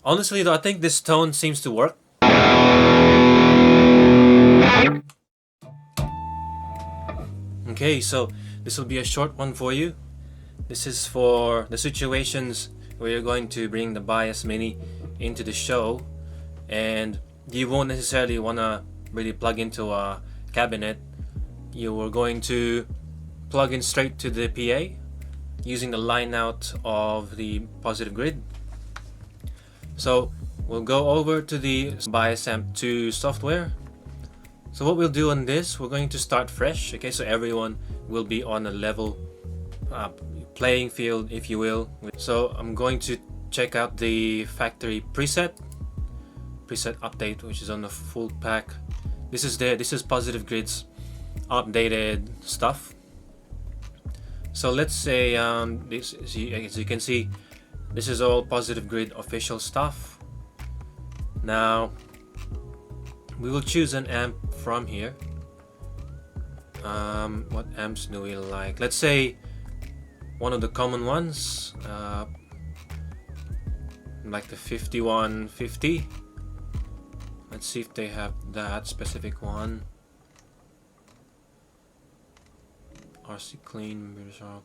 Honestly though, I think this tone seems to work. Okay, so this will be a short one for you. This is for the situations where you're going to bring the bias mini into the show and you won't necessarily want to really plug into a cabinet. You are going to plug in straight to the PA using the line out of the positive grid. So we'll go over to the bias amp 2 software. So what we'll do on this, we're going to start fresh. Okay, so everyone will be on a level playing field, if you will. So I'm going to check out the factory preset update, which is on the full pack. This is positive grid's updated stuff. So let's say this, as you can see, this is all positive grid official stuff. Now we will choose an amp from here. What amps do we like? Let's say one of the common ones, like the 5150. Let's see if they have that specific one. RC Clean, British Rock.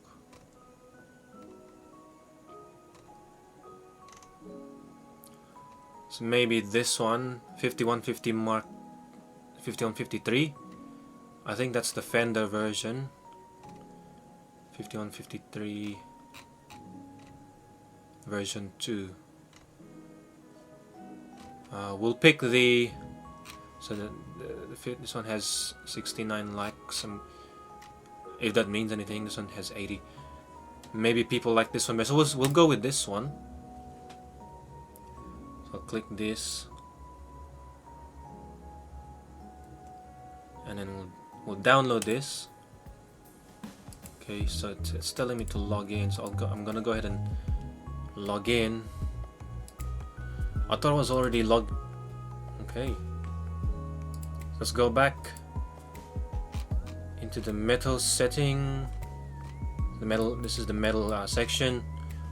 So maybe this one, 5150 Mark 5153. I think that's the Fender version. 5153 version 2. We'll pick the this one has 69 likes. If that means anything, this one has 80. Maybe people like this one better, so we'll go with this one. So I'll click this, and then we'll download this. Okay, so it's telling me to log in, so I'm gonna go ahead and log in. I thought I was already logged. Okay, let's go back into the metal setting. This is the metal section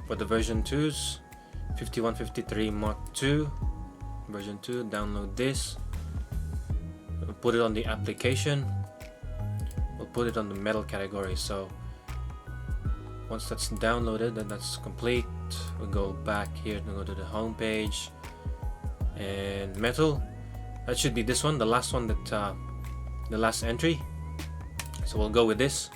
for the version 2s. 5153 Mark II version 2. Download this. We'll put it on the application. We'll put it on the metal category. So once that's downloaded, then that's complete. We'll go back here and go to the home page and metal. That should be this one, the last one, that the last entry. So we'll go with this.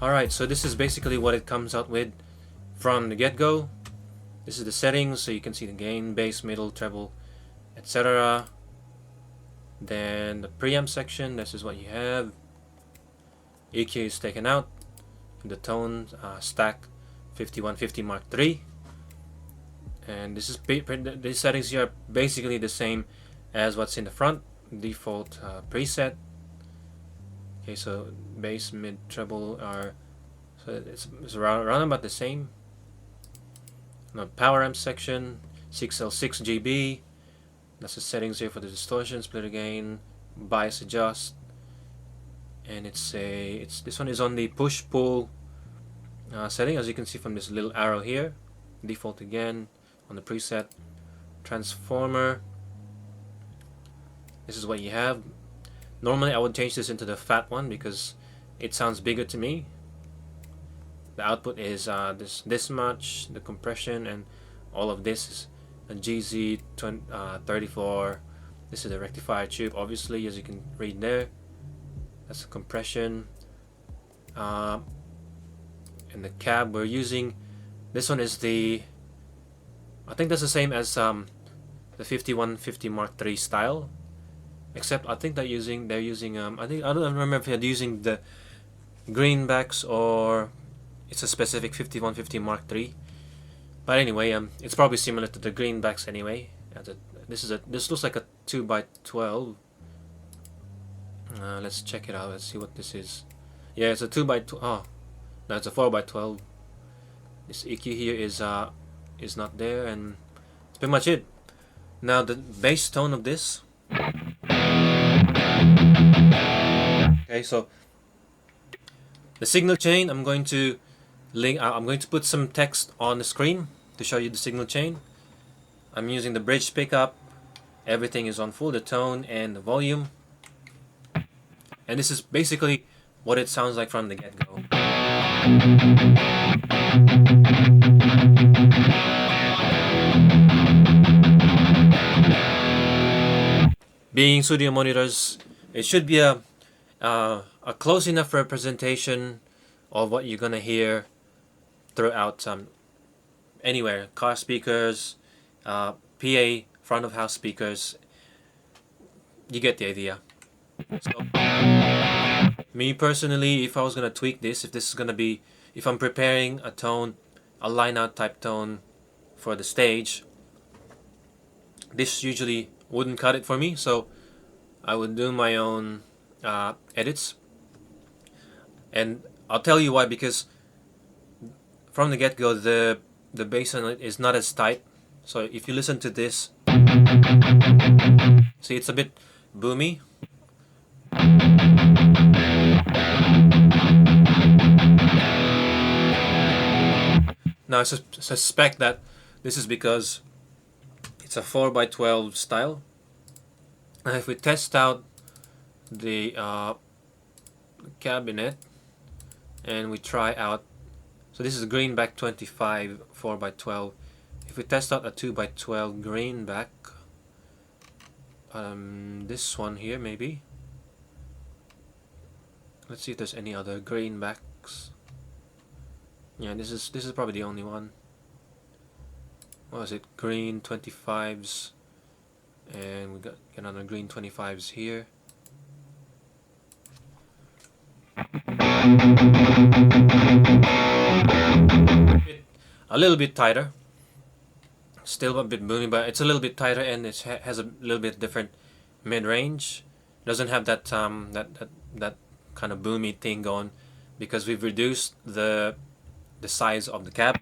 Alright, so this is basically what it comes out with from the get-go. This is the settings, so you can see the gain, bass, middle, treble, etc. Then the preamp section, this is what you have. EQ is taken out. The tone stack 5150 Mark III. And this is these settings here are basically the same as what's in the front default preset. Okay, so bass, mid, treble are, so it's around about the same. Now power amp section, 6L6 GB. That's the settings here for the distortion, splitter gain, bias adjust, and this one is on the push pull setting, as you can see from this little arrow here. Default again on the preset. Transformer. This is what you have. Normally I would change this into the fat one because it sounds bigger to me. The output is this much, the compression, and all of this is a GZ34. This is the rectifier tube, obviously, as you can read there. That's the compression. And the cab we're using, this one is I think that's the same as the 5150 Mark III style. Except I think they're using I don't remember if they're using the greenbacks or it's a specific 5150 Mark III. But anyway, it's probably similar to the greenbacks anyway. This looks like a 2x12. Let's check it out. Let's see what this is. Yeah, it's a 2x12. Oh, no, it's a 4x12. This EQ here is not there, and that's pretty much it. Now the bass tone of this. Okay, so The signal chain, I'm going to put some text on the screen to show you the signal chain. I'm using the bridge pickup. Everything is on full, the tone and the volume. And this is basically what it sounds like from the get-go. Being studio monitors, it should be a close enough representation of what you're gonna hear throughout anywhere. Car speakers, PA, front of house speakers. You get the idea. So, me personally, if I was gonna tweak this, if I'm preparing a tone, a line out type tone for the stage, this usually wouldn't cut it for me, so I would do my own edits. And I'll tell you why, because from the get-go the bass on it is not as tight. So if you listen to this, see, it's a bit boomy. Now I suspect that this is because it's a 4x12 style. And if we test out the cabinet and we try out, so this is a greenback 25 4x12. If we test out a 2x12 greenback, this one here maybe. Let's see if there's any other greenbacks. Yeah, this is probably the only one. What was it? Green 25s, and we got another green 25s here. A little bit tighter, still a bit boomy, but it's a little bit tighter, and it has a little bit different mid-range. Doesn't have that that kind of boomy thing going, because we've reduced the size of the cab.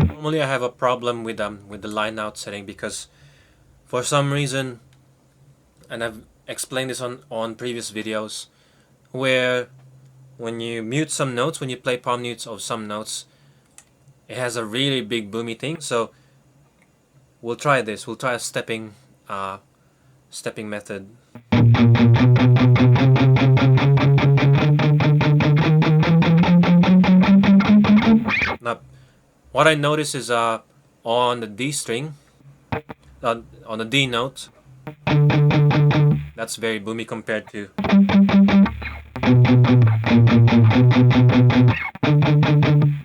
Normally I have a problem with the line out setting, because for some reason, and I've explained this on previous videos, where when you mute some notes, when you play palm mutes of some notes, it has a really big boomy thing. So we'll try this. We'll try a stepping method. Now, what I notice is on the D string, on the D note, that's very boomy compared to.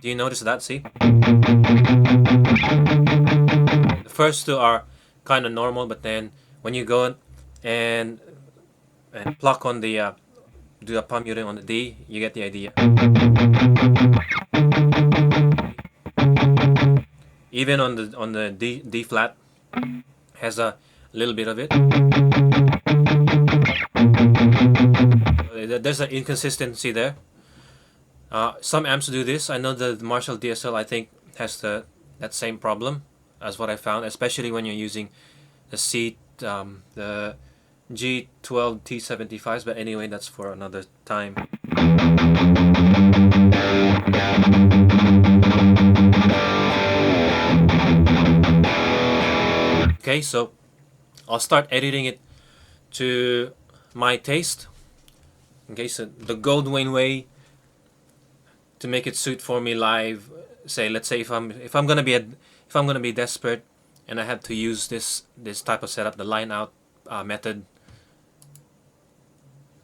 Do you notice that? See? The first two are kind of normal, but then when you go and pluck on the do a palm muting on the D, you get the idea. Even on the D flat has a little bit of it. There's an inconsistency there. Some amps do this. I know the Marshall DSL, I think, has that same problem as what I found, especially when you're using the the G12 T75s. But anyway, that's for another time. Okay, so I'll start editing it to my taste. Okay, so the Goldwyn way to make it suit for me live. Let's say if I'm gonna be desperate and I have to use this type of setup, the line out method,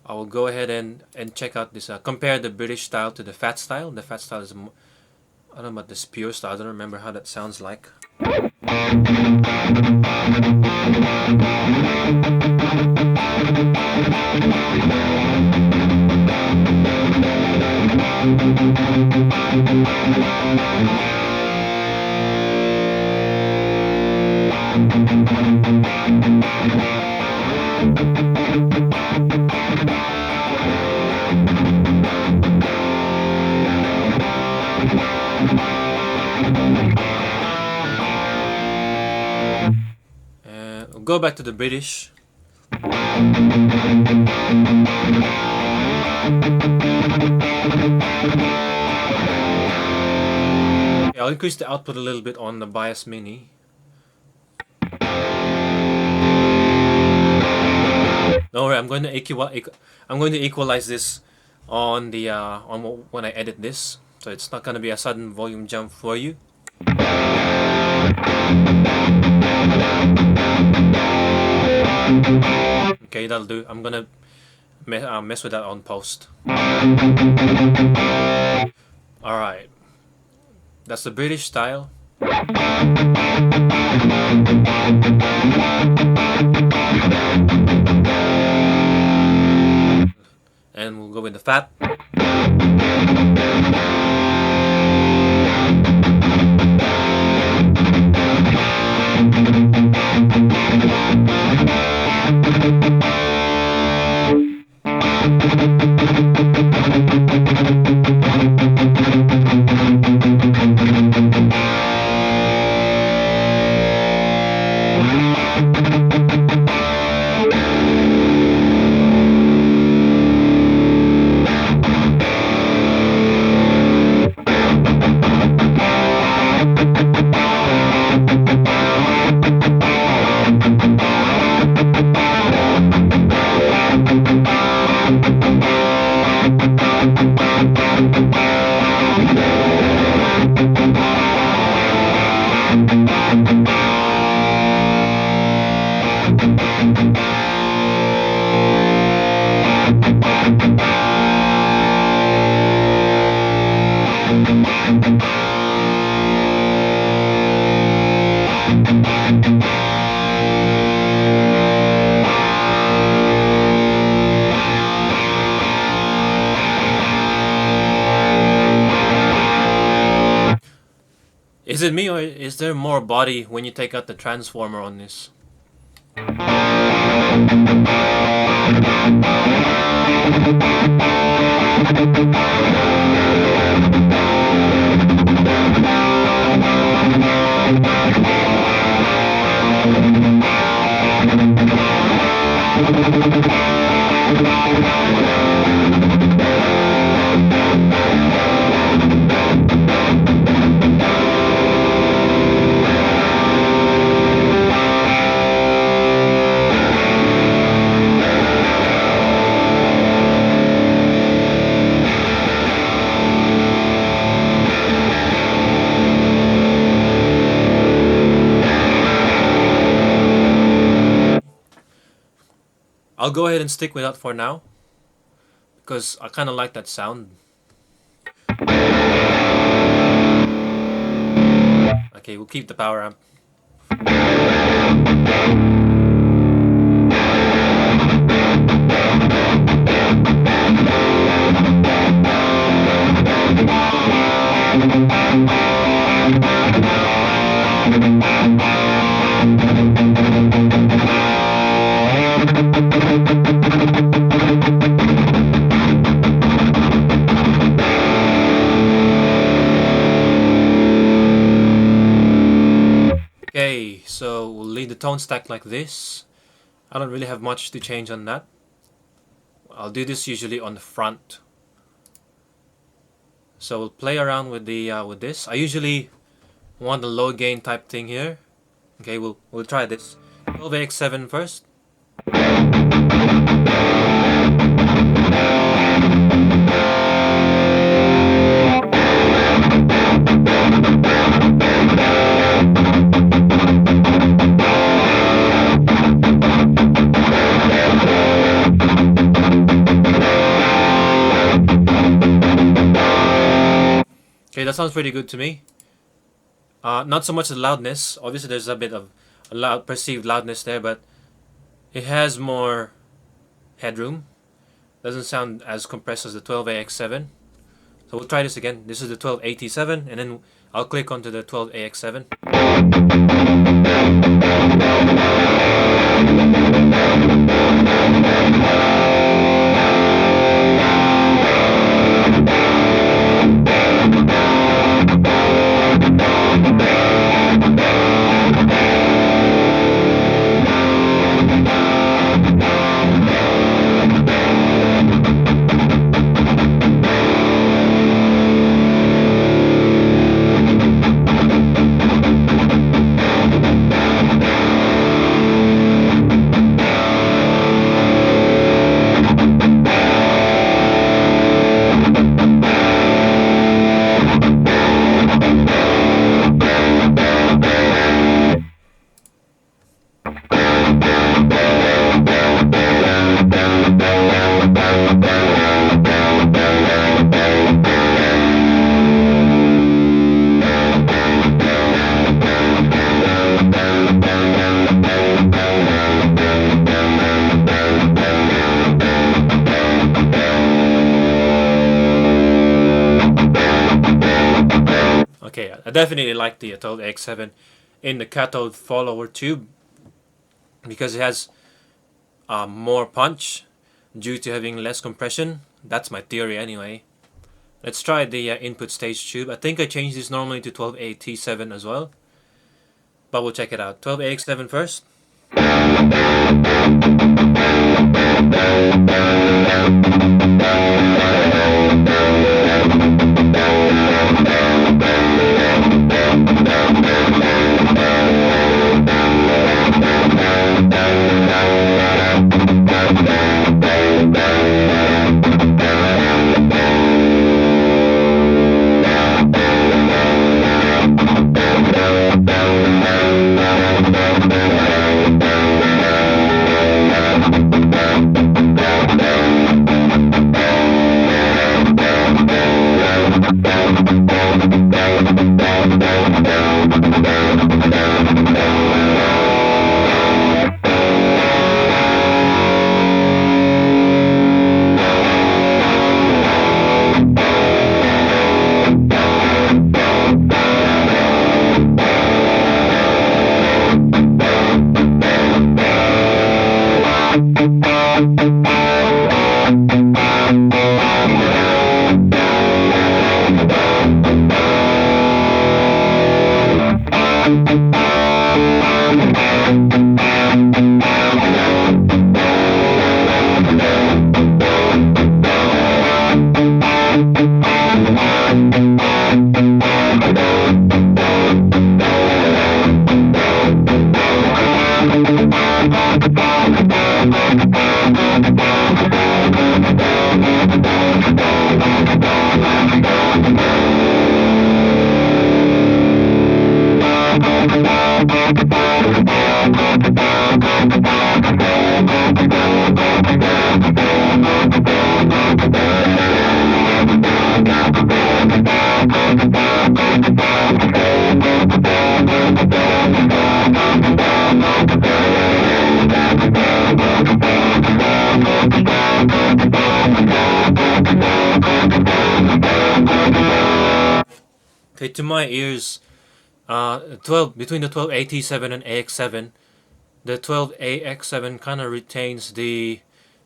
I will go ahead and check out this. Compare the British style to the Fat style. The Fat style is I don't know about this pure style. I don't remember how that sounds like. go back to the British. Okay, I'll increase the output a little bit on the Bias Mini. Don't worry, I'm going to equalize this on the when I edit this, so it's not going to be a sudden volume jump for you. Okay, that'll do. I'm gonna mess with that on post. Alright, that's the British style. And we'll go with the fat. Is it me, or is there more body when you take out the transformer on this? I'll go ahead and stick with that for now, because I kind of like that sound. Okay, we'll keep the power amp. Okay, so we'll leave the tone stack like this. I don't really have much to change on that. I'll do this usually on the front. So we'll play around with the with this. I usually want the low gain type thing here. Okay, we'll try this. 12AX7 first. Okay, that sounds pretty good to me. Not so much the loudness. Obviously, there's a bit of a perceived loudness there, but it has more headroom. Doesn't sound as compressed as the 12AX7. So we'll try this again. This is the 12AT7, and then I'll click onto the 12AX7. I definitely like the 12AX7 in the cathode follower tube because it has more punch due to having less compression. That's my theory anyway. Let's try the input stage tube. I think I changed this normally to 12AT7 as well, but we'll check it out. 12AX7 first. Okay, to my ears, 12 between the 12AT7 and AX7, the 12AX7 kind of retains the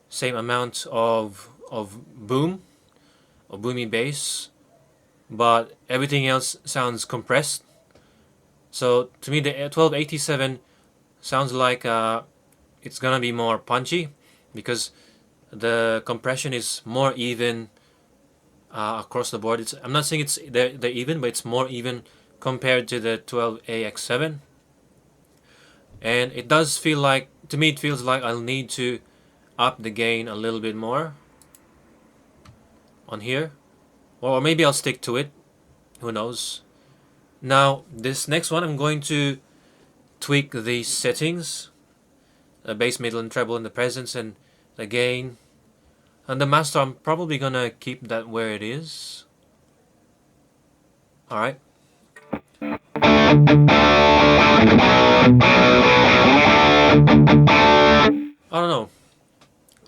same amount of boom or boomy bass, but everything else sounds compressed. So to me, the 12AT7 sounds like it's gonna be more punchy because the compression is more even across the board. I'm not saying they're even, but it's more even compared to the 12AX7. And it does feel like, to me, it feels like I'll need to up the gain a little bit more on here, or maybe I'll stick to it. Who knows? Now, this next one, I'm going to tweak these settings: the bass, middle, and treble, and the presence, and the gain. And the master, I'm probably gonna keep that where it is. Alright. I don't know.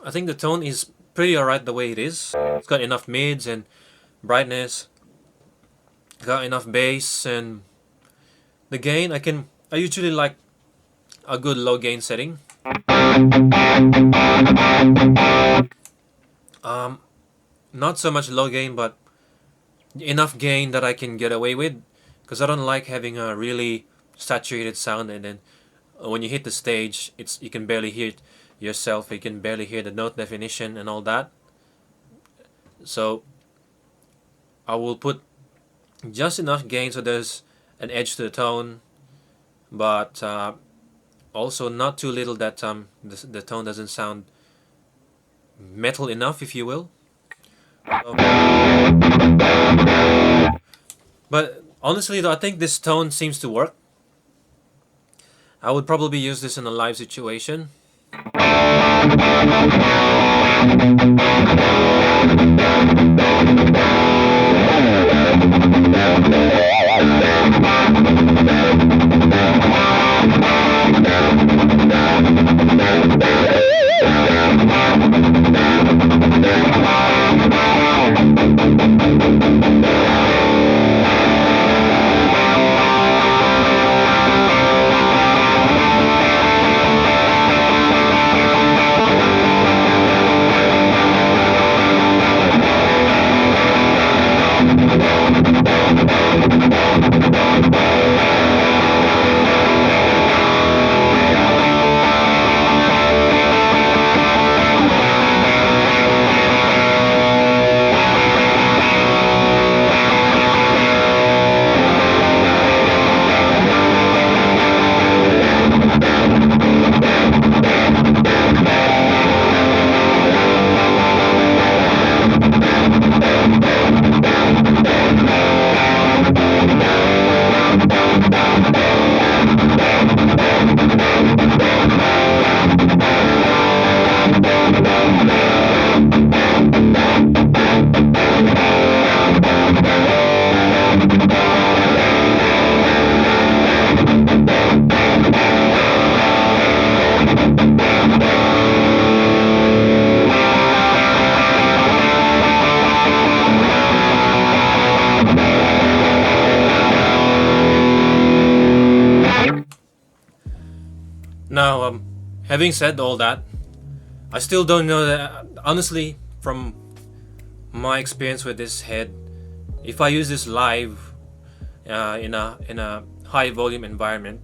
I think the tone is pretty alright the way it is. It's got enough mids and brightness. It's got enough bass, and the gain, I usually like a good low gain setting. Not so much low gain, but enough gain that I can get away with, because I don't like having a really saturated sound, and then when you hit the stage, you can barely hear it yourself. You can barely hear the note definition and all that. So I will put just enough gain so there's an edge to the tone, but also not too little that the tone doesn't sound metal enough, if you will. But honestly though, I think this tone seems to work. I would probably use this in a live situation. having said all that, I still don't know that, honestly, from my experience with this head, if I use this live in a high volume environment,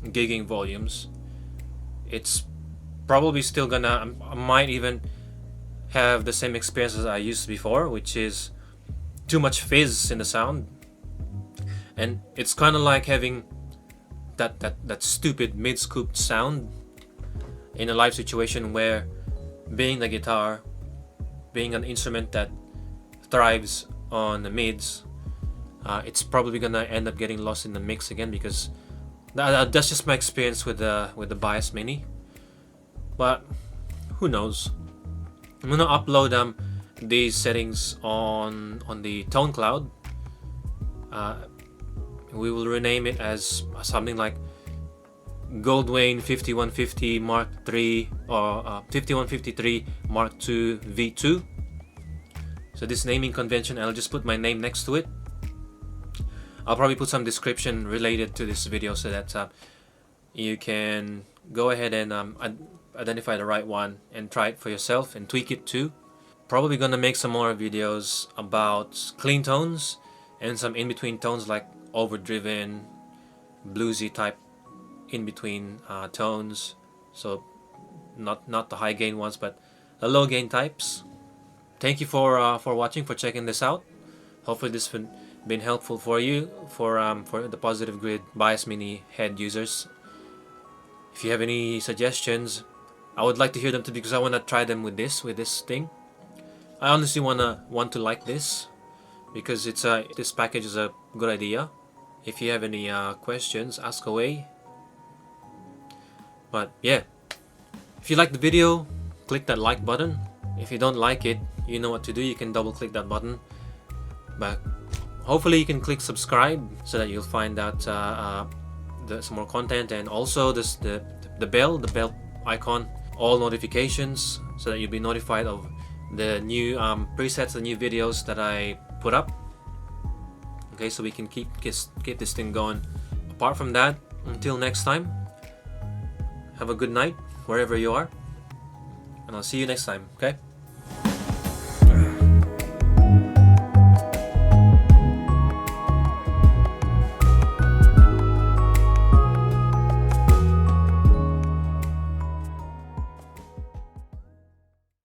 gigging volumes, it's probably still gonna, I might even have the same experience as I used before, which is too much fizz in the sound. And it's kind of like having that stupid mid-scooped sound in a live situation, where being the guitar, being an instrument that thrives on the mids, it's probably gonna end up getting lost in the mix again, because that's just my experience with the Bias Mini. But who knows? I'm gonna upload these settings on the tone cloud. We will rename it as something like Goldwayne 5150 Mark III or 5153 Mark II V2. So this naming convention, I'll just put my name next to it. I'll probably put some description related to this video so that you can go ahead and identify the right one and try it for yourself and tweak it too. Probably gonna make some more videos about clean tones and some in-between tones, like overdriven, bluesy type in-between tones. So not the high gain ones, but the low gain types. Thank you for watching, for checking this out. Hopefully this has been helpful for you, for the Positive Grid Bias Mini head users. If you have any suggestions, I would like to hear them too, because I want to try them with this thing. I honestly want to like this, because this package is a good idea. If you have any questions, ask away. But yeah, if you like the video, click that like button. If you don't like it, you know what to do. You can double click that button. But hopefully you can click subscribe so that you'll find out some more content, and also the bell icon, all notifications, so that you'll be notified of the new presets, the new videos that I put up. Okay, so we can keep this thing going. Apart from that, until next time, have a good night wherever you are, and I'll see you next time. Okay.